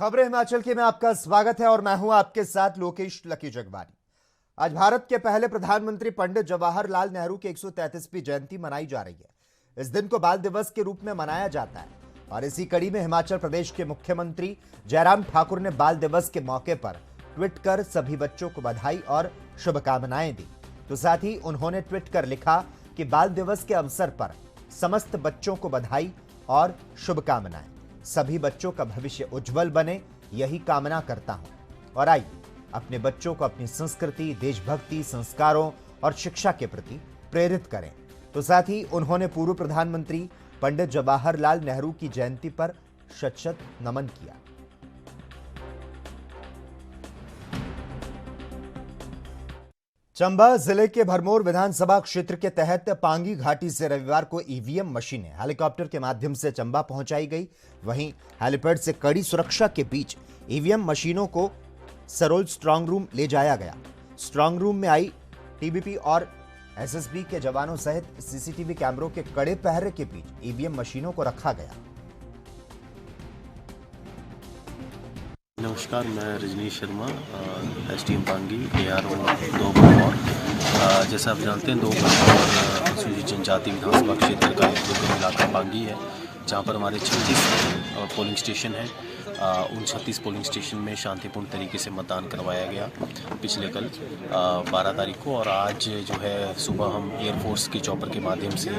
खबरें हिमाचल के में आपका स्वागत है और मैं हूं आपके साथ लोकेश लकी जगवानी। आज भारत के पहले प्रधानमंत्री पंडित जवाहरलाल नेहरू की 133वीं जयंती मनाई जा रही है। इस दिन को बाल दिवस के रूप में मनाया जाता है और इसी कड़ी में हिमाचल प्रदेश के मुख्यमंत्री जयराम ठाकुर ने बाल दिवस के मौके पर ट्वीट कर सभी बच्चों को बधाई और शुभकामनाएं दी। तो साथ ही उन्होंने ट्वीट कर लिखा कि बाल दिवस के अवसर पर समस्त बच्चों को बधाई और शुभकामनाएं। सभी बच्चों का भविष्य उज्जवल बने, यही कामना करता हूं। और आइए अपने बच्चों को अपनी संस्कृति, देशभक्ति, संस्कारों और शिक्षा के प्रति प्रेरित करें। तो साथ ही उन्होंने पूर्व प्रधानमंत्री पंडित जवाहरलाल नेहरू की जयंती पर शत-शत नमन किया। चंबा जिले के भरमौर विधानसभा क्षेत्र के तहत पांगी घाटी से रविवार को ईवीएम मशीनें हेलीकॉप्टर के माध्यम से चंबा पहुंचाई गई। वहीं हेलीपैड से कड़ी सुरक्षा के बीच ईवीएम मशीनों को सरोल स्ट्रांग रूम ले जाया गया। स्ट्रांग रूम में आई टीबीपी और एसएसबी के जवानों सहित सीसीटीवी कैमरों के कड़े पहरे के बीच ईवीएम मशीनों को रखा गया। नमस्कार, मैं रजनीश शर्मा, एसटीएम पांगी ARO 2 भरमौर। जैसा आप जानते हैं, 2 भरमौर अनुसूचित जनजाति विधानसभा क्षेत्र का एक दुर्गम इलाका पांगी है, जहां पर हमारे 36 पोलिंग स्टेशन हैं। उन 36 पोलिंग स्टेशन में शांतिपूर्ण तरीके से मतदान करवाया गया पिछले कल 12 तारीख को। और आज जो है सुबह हम एयरफोर्स के चॉपर के माध्यम से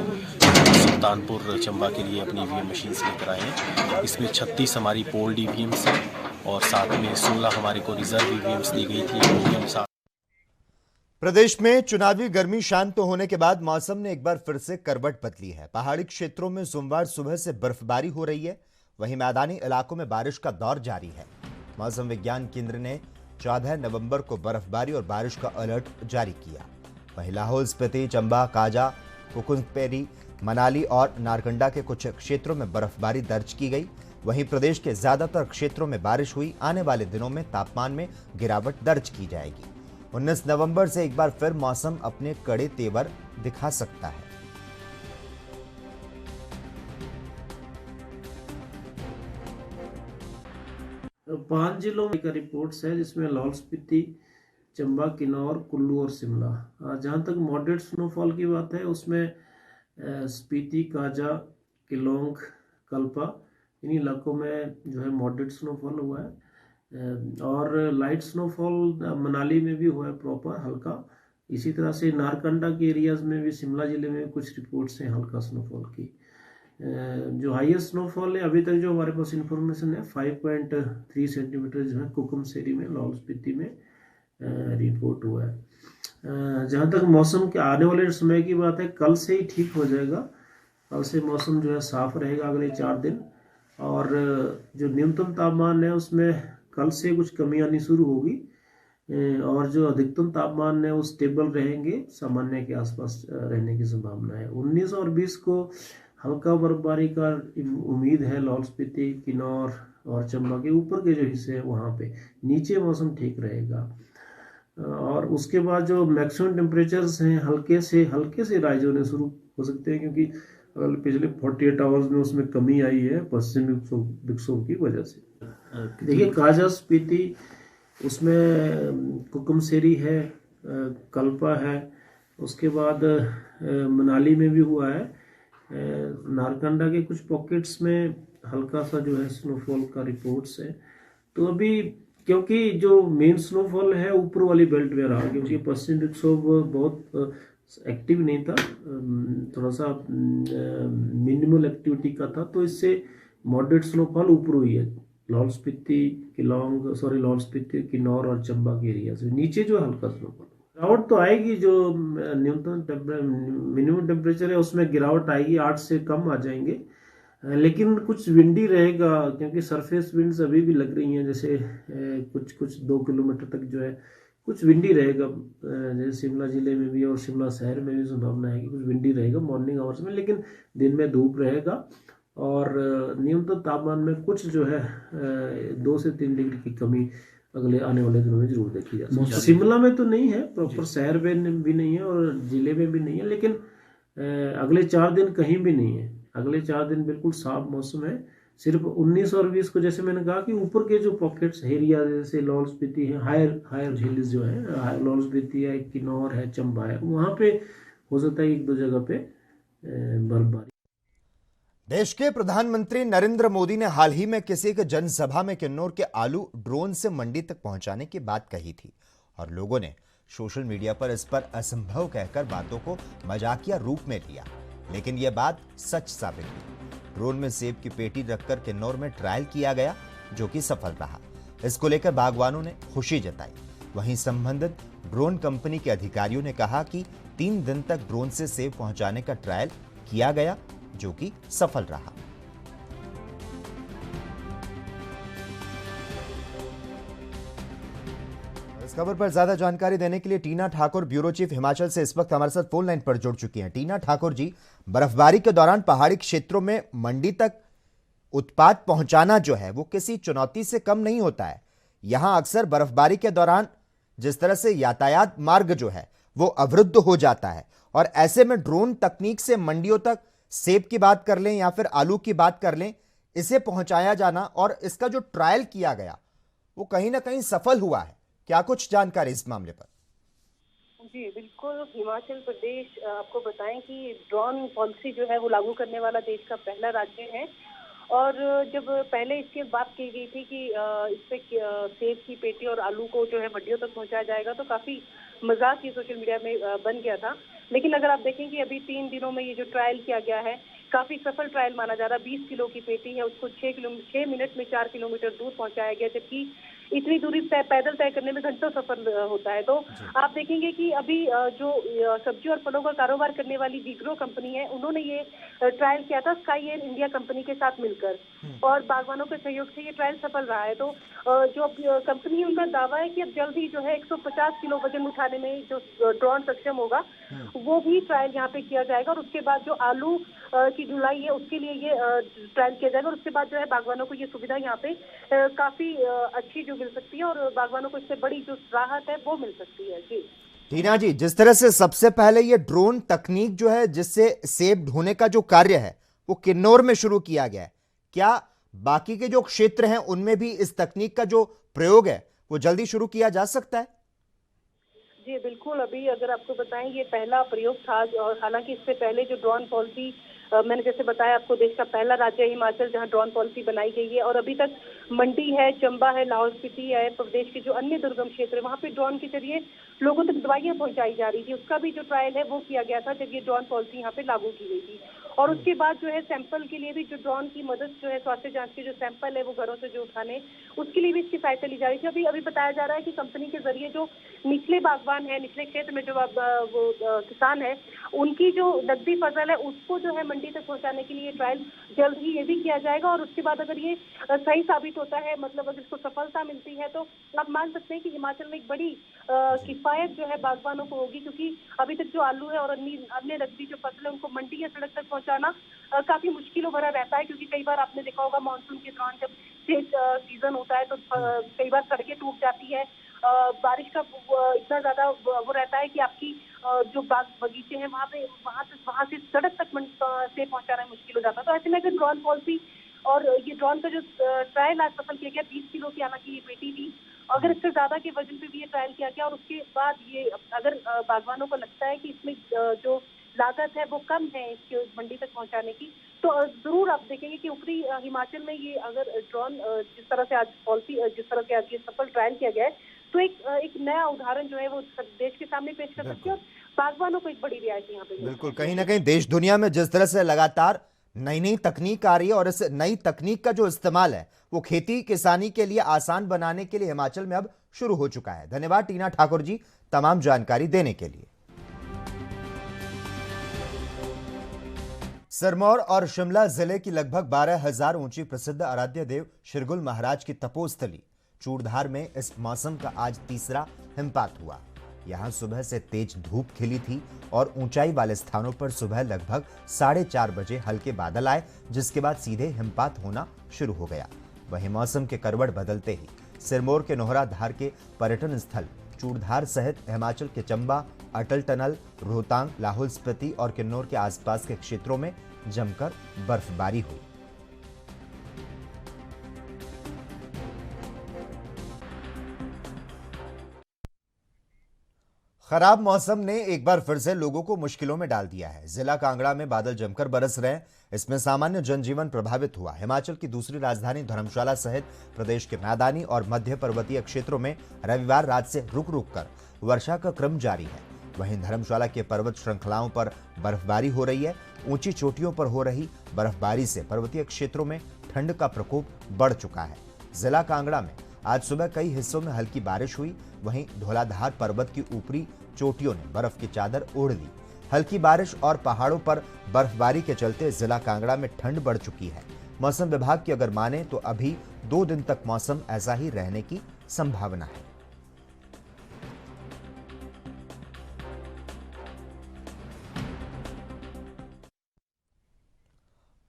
सुल्तानपुर चंबा के लिए अपनी ईवीएम मशीन लेकर आए हैं। इसमें 36 हमारी पोल्ड ईवीएम्स हैं और साथ में 16 हमारे को रिजर्व ईवीएम्स दी गई थी। प्रदेश में चुनावी गर्मी शांत होने के बाद मौसम ने एक बार फिर से करवट बदली है। पहाड़ी क्षेत्रों में सोमवार सुबह से बर्फबारी हो रही है, वहीं मैदानी इलाकों में बारिश का दौर जारी है। मौसम विज्ञान केंद्र ने 14 नवंबर को बर्फबारी और बारिश का अलर्ट जारी किया। वहीं लाहौल स्पीति, चंबा, काजा, कुकुनपेरी, मनाली और नारकंडा के कुछ क्षेत्रों में बर्फबारी दर्ज की गई। वहीं प्रदेश के ज्यादातर क्षेत्रों में बारिश हुई। आने वाले दिनों में तापमान में गिरावट दर्ज की जाएगी। 19 नवंबर से एक बार फिर मौसम अपने कड़े तेवर दिखा सकता है। 5 जिलों में रिपोर्ट्स है, जिसमें लाहौल स्पीति, चंबा, किन्नौर, कुल्लू और शिमला। जहां तक मॉडरेट स्नोफॉल की बात है, उसमें स्पीति, काजा, किलोंग, कल्पा, इन इलाकों में जो है मॉडरेट स्नोफॉल हुआ है और लाइट स्नोफॉल मनाली में भी हुआ है, प्रॉपर हल्का। इसी तरह से नारकंडा के एरियाज में भी, शिमला जिले में भी कुछ रिपोर्ट्स हैं हल्का स्नोफॉल की। जो हाईएस्ट स्नोफॉल है अभी तक जो हमारे पास इंफॉर्मेशन है, 5.3 सेंटीमीटर जो है कुकुमसेरी में, लाहौल स्पीति में रिपोर्ट हुआ है। जहाँ तक मौसम के आने वाले समय की बात है, कल से ही ठीक हो जाएगा। कल से मौसम जो है साफ रहेगा अगले 4 दिन। और जो न्यूनतम तापमान है उसमें कल से कुछ कमी आनी शुरू होगी और जो अधिकतम तापमान है वो स्टेबल रहेंगे, सामान्य के आसपास रहने की संभावना है। 19 और 20 को हल्का बर्फबारी का उम्मीद है लाहौल स्पीति, किन्नौर और चंबा के ऊपर के जो हिस्से हैं वहाँ पे। नीचे मौसम ठीक रहेगा और उसके बाद जो मैक्सिमम टेम्परेचर्स हैं हल्के से राइज होने शुरू हो सकते हैं, क्योंकि पिछले 48 आवर्स में उसमें कमी आई है पश्चिमी विक्षोभ की वजह से। देखिए, काजा स्पीति, उसमें कुकुमसेरी है, कल्पा है, उसके बाद मनाली में भी हुआ है। नारकंडा के कुछ पॉकेट्स में हल्का सा जो है स्नोफॉल का रिपोर्ट्स है। तो अभी क्योंकि जो मेन स्नोफॉल है ऊपर वाली बेल्ट में रहा, क्योंकि पश्चिमी विक्षोभ बहुत एक्टिव नहीं था, थोड़ा सा मिनिमल एक्टिविटी का था, तो इससे मॉडरेट स्नोफॉल ऊपर हुई है लाहौल स्पीति, लाहौल स्पीति, किन्नौर और चंबा के एरिया से। नीचे जो हल्का स्नोफॉल, गिरावट तो आएगी। जो मिनिमम टेम्परेचर है उसमें गिरावट आएगी, 8 से कम आ जाएंगे, लेकिन कुछ विंडी रहेगा, क्योंकि सरफेस विंड्स अभी भी लग रही हैं। जैसे कुछ 2 किलोमीटर तक जो है कुछ विंडी रहेगा। जैसे शिमला जिले में भी और शिमला शहर में भी संभावना है कि कुछ विंडी रहेगा मॉर्निंग आवर्स में, लेकिन दिन में धूप रहेगा। और न्यूनतम तापमान में कुछ जो है 2 से 3 डिग्री की कमी अगले आने वाले दिनों में जरूर देखी जा सकती है। शिमला में तो नहीं है, प्रॉपर शहर में भी नहीं है और जिले में भी नहीं है, लेकिन अगले 4 दिन कहीं भी नहीं है। अगले 4 दिन बिल्कुल साफ मौसम है सिर्फ 19 और 20 को, जैसे मैंने कहा कि ऊपर के जो पॉकेट्स एरिया जैसे लाहौल स्पीति है, हायर हिल्स जो है, लाहौल स्पीति है, किन्नौर है, चंबा है, वहाँ पे हो सकता है एक दो जगह पे बर्फबारी। देश के प्रधानमंत्री नरेंद्र मोदी ने हाल ही में किसी एक जनसभा में किन्नौर के आलू ड्रोन से मंडी तक पहुंचाने की बात कही थी और लोगों ने सोशल मीडिया पर इस पर असंभव कहकर बातों को मजाकिया रूप में लिया, लेकिन यह बात सच साबित हुई। ड्रोन में सेब की पेटी रखकर किन्नौर में ट्रायल किया गया, जो कि सफल रहा। इसको लेकर बागवानों ने खुशी जताई। वहीं संबंधित ड्रोन कंपनी के अधिकारियों ने कहा कि 3 दिन तक ड्रोन से सेब पहुंचाने का ट्रायल किया गया, जो कि सफल रहा। इस खबर पर ज्यादा जानकारी देने के लिए टीना ठाकुर, ब्यूरो चीफ हिमाचल से इस वक्त हमारे साथ फोन लाइन पर जुड़ चुकी हैं। टीना ठाकुर जी, बर्फबारी के दौरान पहाड़ी क्षेत्रों में मंडी तक उत्पाद पहुंचाना जो है वो किसी चुनौती से कम नहीं होता है। यहां अक्सर बर्फबारी के दौरान जिस तरह से यातायात मार्ग जो है वो अवरुद्ध हो जाता है, और ऐसे में ड्रोन तकनीक से मंडियों तक सेब की बात कर लें या फिर आलू की बात कर लें, इसे पहुंचाया जाना और इसका जो ट्रायल किया गया वो कहीं ना कहीं सफल हुआ है। क्या कुछ जानकारी इस मामले पर? जी बिल्कुल, हिमाचल प्रदेश आपको बताएं कि ड्रोन पॉलिसी जो है वो लागू करने वाला देश का पहला राज्य है। और जब पहले इसकी बात की गई थी कि इससे सेब की पेटी और आलू को जो है मंडियों तक पहुंचाया जाएगा, तो काफी मजाक ये सोशल मीडिया में बन गया था। लेकिन अगर आप देखें कि अभी 3 दिनों में ये जो ट्रायल किया गया है, काफी सफल ट्रायल माना जा रहा है। 20 किलो की पेटी है, उसको 6 मिनट में 4 किलोमीटर दूर पहुंचाया गया, जबकि इतनी दूरी पैदल तय करने में घंटों सफर होता है। तो आप देखेंगे कि अभी जो सब्जी और फलों का कारोबार करने वाली विग्रो कंपनी है, उन्होंने ये ट्रायल किया था स्काई एयर इंडिया कंपनी के साथ मिलकर, और बागवानों के सहयोग से ये ट्रायल सफल रहा है। तो जो कंपनी है, उनका दावा है कि अब जल्द ही जो है 150 किलो वजन उठाने में जो ड्रोन सक्षम होगा, वो भी ट्रायल यहाँ पे किया जाएगा। और उसके बाद जो आलू की ढुलाई है उसके लिए ये ट्रायल किया जाएगा, और उसके बाद जो है बागवानों को ये सुविधा यहाँ पे काफी अच्छी जो मिल सकती है, और बागवानों को इससे बड़ी जो राहत है वो मिल सकती है। जी टीना जी, जिस तरह से सबसे पहले ये ड्रोन तकनीक जो है जिससे सेब ढोने का जो कार्य है वो किन्नौर में शुरू किया गया है, क्या बाकी के जो क्षेत्र हैं उनमें भी इस तकनीक का जो प्रयोग है वो जल्दी शुरू किया जा सकता है? जी बिल्कुल, अभी अगर आपको बताएं ये पहला प्रयोग था, और हालांकि इससे पहले जो ड्रोन पॉलिसी मैंने जैसे बताया आपको, देश का पहला राज्य है हिमाचल जहां ड्रोन पॉलिसी बनाई गई है। और अभी तक मंडी है, चंबा है, लाहौल स्पीति है, प्रदेश के जो अन्य दुर्गम क्षेत्र है, वहां पे ड्रोन के जरिए लोगों तक दवाइयां पहुंचाई जा रही थी। उसका भी जो ट्रायल है वो किया गया था जब ये ड्रोन पॉलिसी यहाँ पे लागू की गई थी। और उसके बाद जो है सैंपल के लिए भी जो ड्रोन की मदद जो है, स्वास्थ्य जांच के जो सैंपल है वो घरों से जो उठाने, उसके लिए भी इसकी सहायता ली जा रही थी। अभी बताया जा रहा है कि कंपनी के जरिए जो निचले बागवान है, निचले क्षेत्र में जो किसान है, उनकी जो नकदी फसल है उसको जो है मंडी तक पहुंचाने के लिए ट्रायल जल्द ही ये भी किया जाएगा। और उसके बाद अगर ये सही साबित होता है, मतलब अगर इसको सफलता मिलती है, तो आप मान सकते हैं कि हिमाचल में एक बड़ी किफायत जो है बागवानों को होगी, क्योंकि अभी तक जो आलू है और अन्य नकदी जो फसल है उनको मंडी या सड़क तक पहुंचाना काफी मुश्किलों भरा रहता है। क्योंकि कई बार आपने देखा होगा मानसून के दौरान जब सीजन होता है तो कई बार सड़कें टूट जाती है, बारिश का इतना ज्यादा वो रहता है कि आपकी जो बाग बगीचे हैं वहाँ से सड़क तक से पहुंचाना मुश्किल हो जाता है। तो ऐसे में अगर ड्रोन पॉलिसी और ये ड्रोन का जो ट्रायल आज सफल किया गया, 20 किलो की हालांकि ये पेटी थी, अगर इससे ज्यादा के वजन पे भी ये ट्रायल किया गया, और उसके बाद ये अगर बागवानों को लगता है कि इसमें जो लागत है वो कम है इसके मंडी तक पहुंचाने की, तो जरूर आप देखेंगे कि ऊपरी हिमाचल में ये अगर ड्रोन जिस तरह से आज ये सफल ट्रायल किया गया है, तो एक नया उदाहरण जो है वो देश के सामने पेश कर सकते हैं, और बागवानों को एक बड़ी रियायत यहाँ पे। बिल्कुल, कहीं ना कहीं देश दुनिया में जिस तरह से लगातार नई नई तकनीक आ रही है, और इस नई तकनीक का जो इस्तेमाल है वो खेती किसानी के लिए आसान बनाने के लिए हिमाचल में अब शुरू हो चुका है। धन्यवाद टीना ठाकुर जी तमाम जानकारी देने के लिए। सिरमौर और शिमला जिले की लगभग 12,000 ऊंची प्रसिद्ध आराध्य देव शिरगुल महाराज की तपोस्थली चूड़धार में इस मौसम का आज तीसरा हिमपात हुआ। यहां सुबह से तेज धूप खिली थी और ऊंचाई वाले स्थानों पर सुबह लगभग 4:30 बजे हल्के बादल आए, जिसके बाद सीधे हिमपात होना शुरू हो गया। वहीं मौसम के करवट बदलते ही सिरमौर के नोहरा धार के पर्यटन स्थल चूड़धार सहित हिमाचल के चंबा, अटल टनल, रोहतांग, लाहौल स्पीति और किन्नौर के आसपास के क्षेत्रों में जमकर बर्फबारी हुई। खराब मौसम ने एक बार फिर से लोगों को मुश्किलों में डाल दिया है। जिला कांगड़ा में बादल जमकर बरस रहे हैं। इसमें सामान्य जनजीवन प्रभावित हुआ। हिमाचल की दूसरी राजधानी धर्मशाला सहित प्रदेश के मैदानी और मध्य पर्वतीय क्षेत्रों में रविवार रात से रुक रुक कर वर्षा का क्रम जारी है। वहीं धर्मशाला के पर्वत श्रृंखलाओं पर बर्फबारी हो रही है। ऊंची चोटियों पर हो रही बर्फबारी से पर्वतीय क्षेत्रों में ठंड का प्रकोप बढ़ चुका है। जिला कांगड़ा में आज सुबह कई हिस्सों में हल्की बारिश हुई। वहीं धौलाधार पर्वत की ऊपरी चोटियों ने बर्फ की चादर ओढ़ ली। हल्की बारिश और पहाड़ों पर बर्फबारी के चलते जिला कांगड़ा में ठंड बढ़ चुकी है। मौसम विभाग की अगर माने तो अभी 2 दिन तक मौसम ऐसा ही रहने की संभावना है।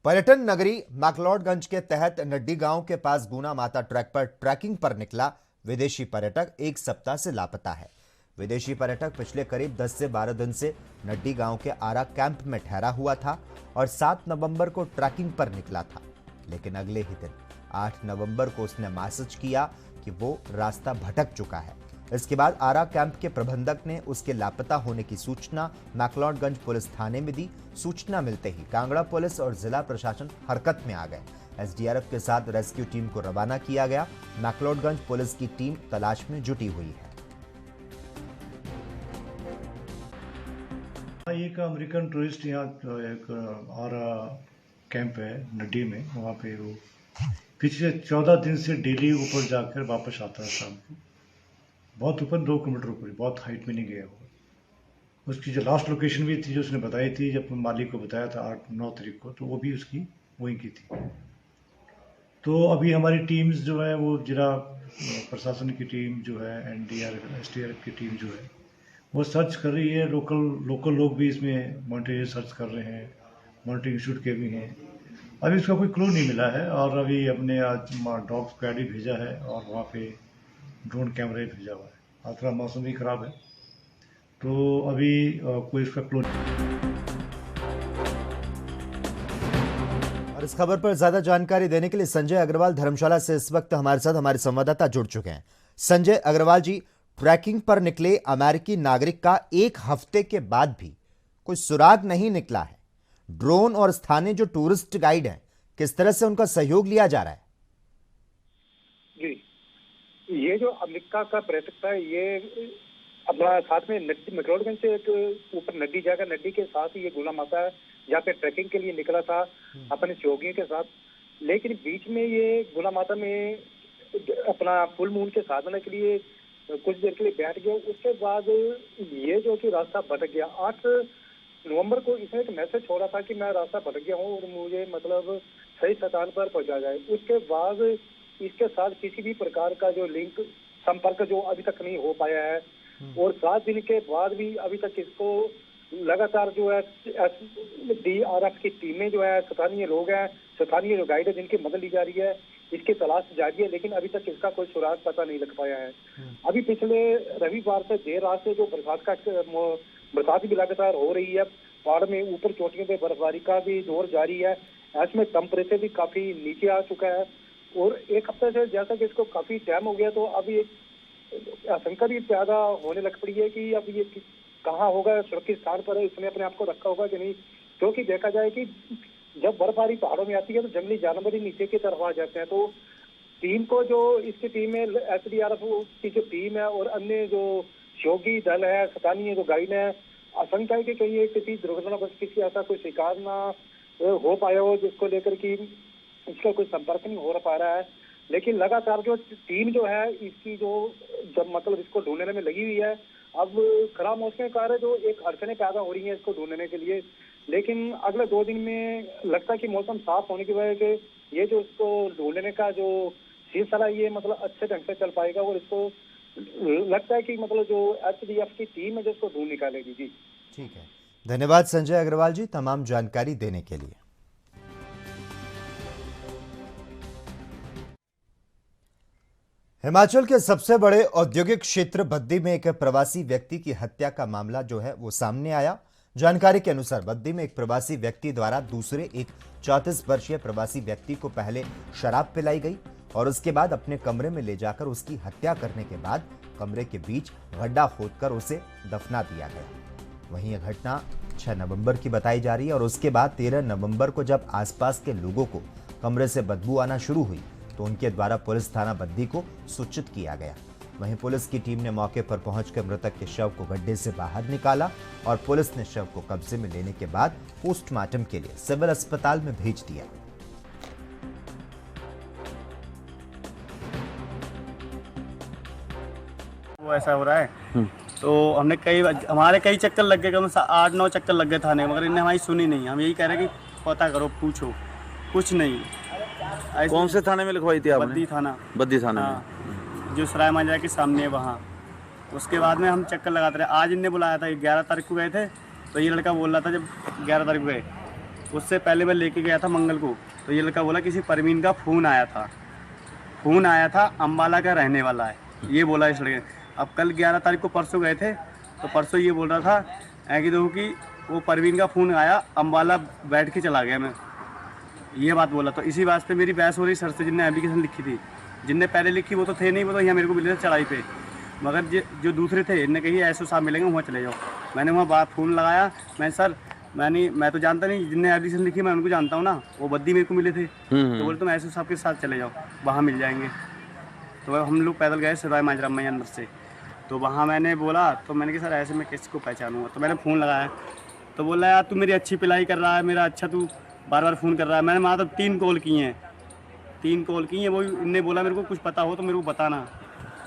पर्यटन नगरी मैक्लोडगंज के तहत नड्डी गांव के पास गुना माता ट्रैक पर ट्रैकिंग पर निकला विदेशी पर्यटक एक सप्ताह से लापता है। विदेशी पर्यटक पिछले करीब 10 से 12 दिन से नड्डी गांव के आरा कैंप में ठहरा हुआ था और 7 नवंबर को ट्रैकिंग पर निकला था, लेकिन अगले ही दिन 8 नवंबर को उसने मैसेज किया कि वो रास्ता भटक चुका है। इसके बाद आरा कैंप के प्रबंधक ने उसके लापता होने की सूचना मैक्लोडगंज पुलिस थाने में दी। सूचना मिलते ही कांगड़ा पुलिस और जिला प्रशासन हरकत में आ गए। एसडीआरएफ के साथ रेस्क्यू टीम को रवाना किया गया। मैक्लोडगंज पुलिस की टीम तलाश में जुटी हुई है। एक अमेरिकन टूरिस्ट यहाँ एक आरा कैंप है नड्डी में, वहाँ पे वो पिछले 14 दिन से डेली ऊपर जाकर वापस आता है शाम को। बहुत ऊपर 2 किलोमीटर ऊपर, बहुत हाइट में नहीं गया वो। उसकी जो लास्ट लोकेशन भी थी जो उसने बताई थी, जब मालिक को बताया था 8-9 तारीख को, तो वो भी उसकी वहीं की थी। तो अभी हमारी टीम्स जो है वो जिला प्रशासन की टीम जो है, एनडीआरएफ एसडीआरएफ की टीम जो है वो सर्च कर रही है। लोकल लोग भी इसमें मॉनिटरिंग सर्च कर रहे हैं, मॉनिटरिंग इंस्टीट्यूट के भी हैं। अभी इसका कोई क्लू नहीं मिला है और अभी अपने आज डॉग स्क्वाड भी भेजा है और वहाँ पे ड्रोन कैमरा भी भेजा हुआ है। आज थोड़ा मौसम भी खराब है तो अभी कोई इसका क्लू नहीं। और इस खबर पर ज्यादा जानकारी देने के लिए संजय अग्रवाल धर्मशाला से इस वक्त हमारे साथ हमारे संवाददाता जुड़ चुके हैं। संजय अग्रवाल जी, ट्रैकिंग पर निकले अमेरिकी नागरिक का 1 हफ्ते के बाद भी कोई सुराग नहीं निकला है। ड्रोन और स्थानीय जो टूरिस्ट गाइड हैं, किस तरह से उनका सहयोग लिया जा रहा है? जी, ये जो अमेरिका का पर्यटक था, ये अपना साथ में मैक्लोडगंज से एक ऊपर नड्डी जाएगा, नड्डी के साथ ही ये गुना माता है जहाँ पे ट्रैकिंग के लिए निकला था अपने सहयोगियों के साथ। लेकिन बीच में ये गुना माता में अपना फुल मून के साधना के लिए कुछ देर के लिए बैठ गया। उसके बाद ये जो कि रास्ता भटक गया। 8 नवंबर को इसने एक मैसेज छोड़ा था कि मैं रास्ता भटक गया हूँ और मुझे मतलब सही स्थान पर पहुंचा जाए। उसके बाद इसके साथ किसी भी प्रकार का जो लिंक संपर्क जो अभी तक नहीं हो पाया है और 7 दिन के बाद भी अभी तक इसको लगातार जो है एसडीआरएफ की टीमें जो है, स्थानीय लोग हैं, स्थानीय जो गाइड है जिनकी मदद ली जा रही है, इसकी तलाश जारी है। लेकिन अभी तक इसका कोई सुराग पता नहीं लग पाया है। अभी पिछले रविवार से देर रात से जो बरसात भी लगातार हो रही है। पहाड़ में ऊपर चोटियों पे बर्फबारी का भी दौर जारी है। ऐसे में टेम्परेचर भी काफी नीचे आ चुका है और 1 हफ्ते से जैसा कि इसको काफी टाइम हो गया, तो अभी आशंका भी पैदा होने लग पड़ी है कि अब ये कहाँ होगा, सुरक्षित स्थान पर है, इसने अपने आप को रखा होगा कि नहीं। क्योंकि देखा जाए कि जब बर्फबारी पहाड़ों में आती है तो जंगली जानवर ही नीचे की तरफ आ जाते हैं। तो टीम को जो इसकी टीम है, एसडीआरएफ की जो टीम है और अन्य जो सहयोगी दल है, स्थानीय जो गाइड है, आशंका है कि कहीं किसी दुर्घटना बस किसी ऐसा कोई शिकार ना हो पाया हो जिसको लेकर कि इसका कोई संपर्क नहीं हो पा रहा है। लेकिन लगातार जो टीम जो है इसकी जो जब मतलब इसको ढूंढने में लगी हुई है। अब खराब मौसम के कारण जो एक अड़चने पैदा हो रही है इसको ढूंढने के लिए। लेकिन अगले 2 दिन में लगता है कि मौसम साफ होने की वजह से ये जो इसको ढूंढने का जो सिलसिला ये मतलब अच्छे ढंग से चल पाएगा और इसको लगता है कि मतलब जो एसडीएफ की टीम है जो इसको ढूंढ निकालेगी। जी ठीक है, धन्यवाद संजय अग्रवाल जी तमाम जानकारी देने के लिए। हिमाचल के सबसे बड़े औद्योगिक क्षेत्र बद्दी में एक प्रवासी व्यक्ति की हत्या का मामला जो है वो सामने आया। जानकारी के अनुसार बद्दी में एक प्रवासी व्यक्ति द्वारा दूसरे एक 34 वर्षीय प्रवासी व्यक्ति को पहले शराब पिलाई गई और उसके बाद अपने कमरे में ले जाकर उसकी हत्या करने के बाद कमरे के बीच गड्ढा खोदकर उसे दफना दिया गया। वहीं यह घटना 6 नवंबर की बताई जा रही है और उसके बाद 13 नवंबर को जब आसपास के लोगों को कमरे से बदबू आना शुरू हुई तो उनके द्वारा पुलिस थाना बद्दी को सूचित किया गया। वहीं पुलिस की टीम ने मौके पर पहुंचकर मृतक के शव को गड्ढे से बाहर निकाला और पुलिस ने शव को कब्जे में लेने के बाद पोस्टमार्टम के लिए सिविल अस्पताल में भेज दिया। वो ऐसा हो रहा है तो हमने हमारे कई चक्कर लग गए, कम से 8-9 चक्कर लग गए थाने, मगर इन्हें हमारी सुनी नहीं। हम यही कह रहे हैं कि पता करो, पूछो, कुछ नहीं। कौन से थाने में लिखवाई थी आपने? बद्दी थाना। बद्दी थाने में? हाँ, जो सराय मांजरा के सामने है वहाँ। उसके बाद में हम चक्कर लगाते रहे। आज इनने बुलाया था, 11 तारीख को गए थे, तो ये लड़का बोल रहा था जब 11 तारीख को गए, उससे पहले मैं लेके गया था मंगल को, तो ये लड़का बोला किसी परवीन का फ़ोन आया था, अम्बाला का रहने वाला है, ये बोला इस लड़के। अब कल 11 तारीख को परसों गए थे, तो परसों ये बोल रहा था कि देखो कि वो परवीन का फ़ोन आया, अम्बाला बैठ के चला गया मैं, ये बात बोला। तो इसी बात पे मेरी बहस हो रही सर से, जिनने एप्लीकेशन लिखी थी। जिनने पहले लिखी वो तो थे नहीं, वो तो यहाँ मेरे को मिले थे चढ़ाई पे, मगर जो दूसरे थे इनने कही ऐसे साहब मिलेंगे, वहाँ चले जाओ। मैंने वहाँ फ़ोन लगाया, मैं तो जानता नहीं, जिनने एप्लीकेशन लिखी मैं उनको जानता हूँ ना, वो बद्दी मेरे को मिले थे, तो बोले तुम ऐसे साहब के साथ चले जाओ, वहाँ मिल जाएंगे। तो हम लोग पैदल गए सराय मांजरा में अंदर से, तो वहाँ मैंने बोला, तो मैंने कहा सर ऐसे मैं किसी को पहचानूँगा, तो मैंने फ़ोन लगाया, तो बोला यार तू मेरी अच्छी पिलाई कर रहा है, मेरा अच्छा तू बार बार फ़ोन कर रहा है। मैंने वहाँ तब 3 कॉल की हैं, वो इनने बोला मेरे को कुछ पता हो तो मेरे को बताना।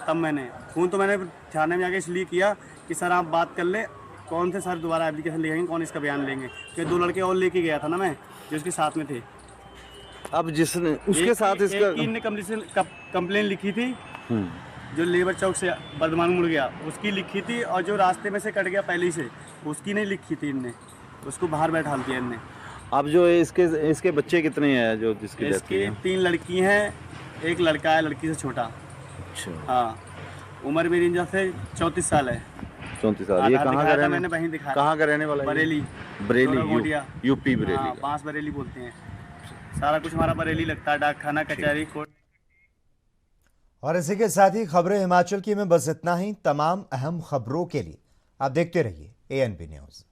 तब मैंने फ़ोन तो मैंने थाने में आके इसलिए किया कि सर आप बात कर ले, कौन से सर दोबारा एप्लीकेशन लिखेंगे, कौन इसका बयान लेंगे, क्योंकि 2 लड़के और लेके गया था ना मैं, जो उसके साथ में थे। अब जिसने उसके साथ इसका इनने कंप्लेन लिखी थी, जो लेबर चौक से बर्धमान मुड़ गया उसकी लिखी थी, और जो रास्ते में से कट गया पहले से उसकी नहीं लिखी थी इनने, उसको बाहर बैठा दिया इनने। अब जो इसके बच्चे कितने हैं जो जिसकी डेथ हुई है? 3 लड़की हैं, 1 लड़का है, लड़की से छोटा। अच्छा। हाँ, उम्र मेरी जैसे 34 साल है। 34 साल। ये कहाँ का मैंने वहीं दिखाया, कहाँ का रहने वाला है? बरेली, यूपी बरेली। हाँ, 5 बरेली बोलते हैं, सारा कुछ हमारा बरेली लगता है, डाक खाना, कचहरी, कोर्ट। और इसी के साथ ही खबरें हिमाचल की में बस इतना ही। तमाम अहम खबरों के लिए आप देखते रहिए ANP न्यूज़।